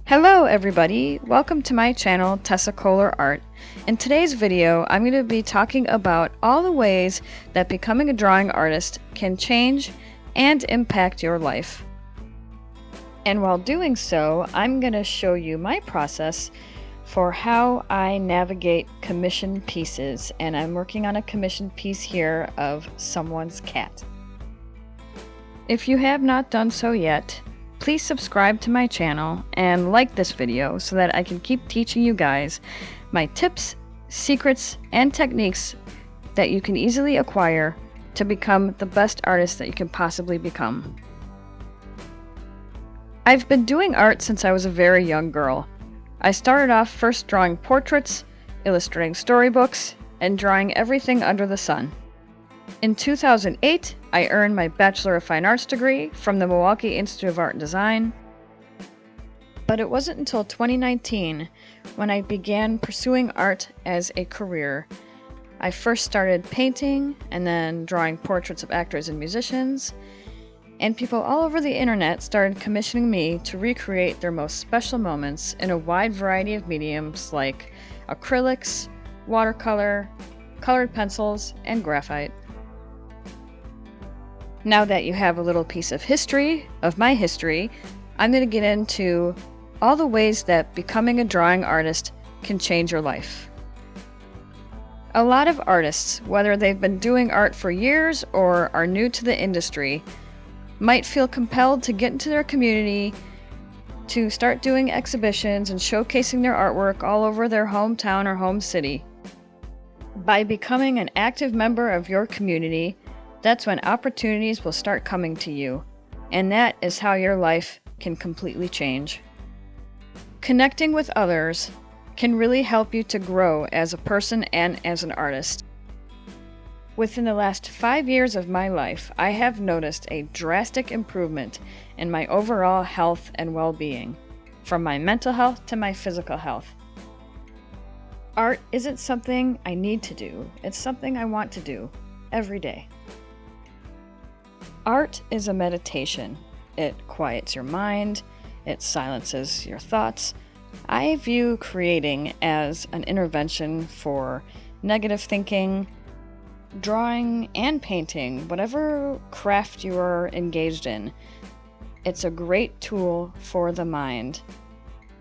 Hello everybody, welcome to my channel Tessacolar Art. In today's video I'm going to be talking about all the ways that becoming a drawing artist can change and impact your life. And while doing so, I'm going to show you my process for how I navigate commission pieces, and I'm working on a commission piece here of someone's cat. If you have not done so yet, please subscribe to my channel and like this video so that I can keep teaching you guys my tips, secrets, and techniques that you can easily acquire to become the best artist that you can possibly become. I've been doing art since I was a very young girl. I started off first drawing portraits, illustrating storybooks, and drawing everything under the sun. In 2008, I earned my Bachelor of Fine Arts degree from the Milwaukee Institute of Art and Design. But it wasn't until 2019 when I began pursuing art as a career. I first started painting and then drawing portraits of actors and musicians, and people all over the internet started commissioning me to recreate their most special moments in a wide variety of mediums like acrylics, watercolor, colored pencils, and graphite. Now that you have a little piece of history, of my history, I'm going to get into all the ways that becoming a drawing artist can change your life. A lot of artists, whether they've been doing art for years or are new to the industry, might feel compelled to get into their community to start doing exhibitions and showcasing their artwork all over their hometown or home city. By becoming an active member of your community, that's when opportunities will start coming to you, and that is how your life can completely change. Connecting with others can really help you to grow as a person and as an artist. Within the last 5 years of my life, I have noticed a drastic improvement in my overall health and well-being, from my mental health to my physical health. Art isn't something I need to do, it's something I want to do every day. Art is a meditation. It quiets your mind, it silences your thoughts. I view creating as an intervention for negative thinking, drawing and painting, whatever craft you are engaged in. It's a great tool for the mind.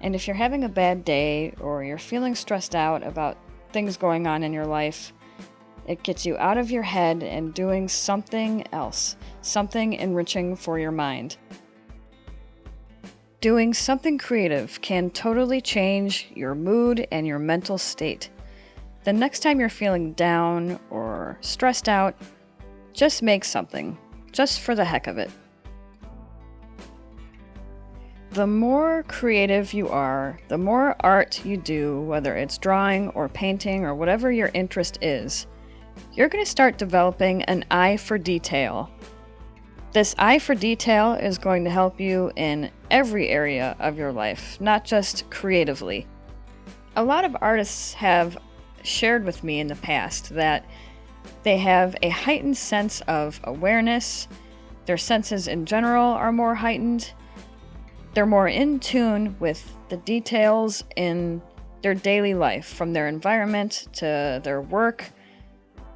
And if you're having a bad day or you're feeling stressed out about things going on in your life, it gets you out of your head and doing something else, something enriching for your mind. Doing something creative can totally change your mood and your mental state. The next time you're feeling down or stressed out, just make something, just for the heck of it. The more creative you are, the more art you do, whether it's drawing or painting or whatever your interest is, you're going to start developing an eye for detail. This eye for detail is going to help you in every area of your life, not just creatively. A lot of artists have shared with me in the past that they have a heightened sense of awareness. Their senses in general are more heightened. They're more in tune with the details in their daily life, from their environment to their work.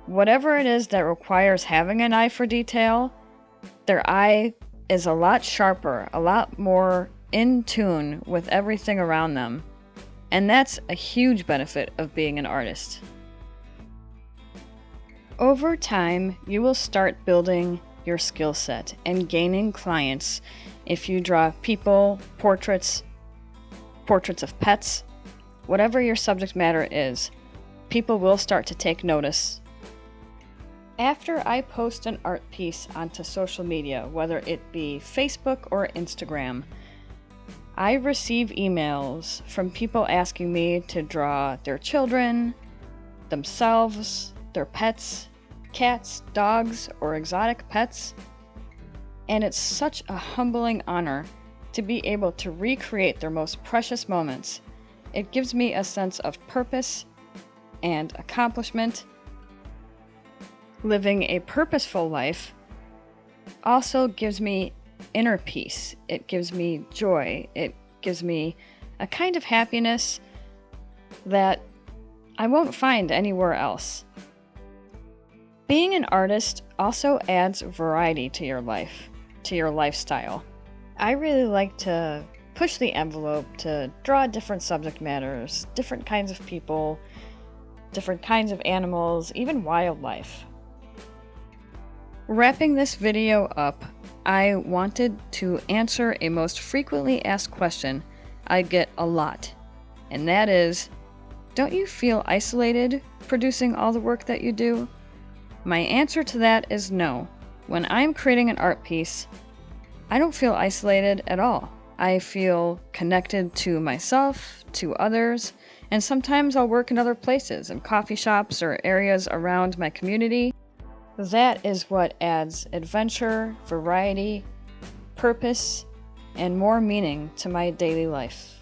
Whatever it is that requires having an eye for detail, their eye is a lot sharper, a lot more in tune with everything around them. And that's a huge benefit of being an artist. Over time, you will start building your skill set and gaining clients if you draw people, portraits of pets, whatever your subject matter is. People will start to take notice. After I post an art piece onto social media, whether it be Facebook or Instagram, I receive emails from people asking me to draw their children, themselves, their pets, cats, dogs, or exotic pets. And it's such a humbling honor to be able to recreate their most precious moments. It gives me a sense of purpose and accomplishment. Living a purposeful life also gives me inner peace. It gives me joy. It gives me a kind of happiness that I won't find anywhere else. Being an artist also adds variety to your life, to your lifestyle. I really like to push the envelope to draw different subject matters, different kinds of people, different kinds of animals, even wildlife. Wrapping this video up, I wanted to answer a most frequently asked question I get a lot, and that is, don't you feel isolated producing all the work that you do? My answer to that is no. When I'm creating an art piece, I don't feel isolated at all. I feel connected to myself, to others, and sometimes I'll work in other places, in coffee shops or areas around my community. That is what adds adventure, variety, purpose, and more meaning to my daily life.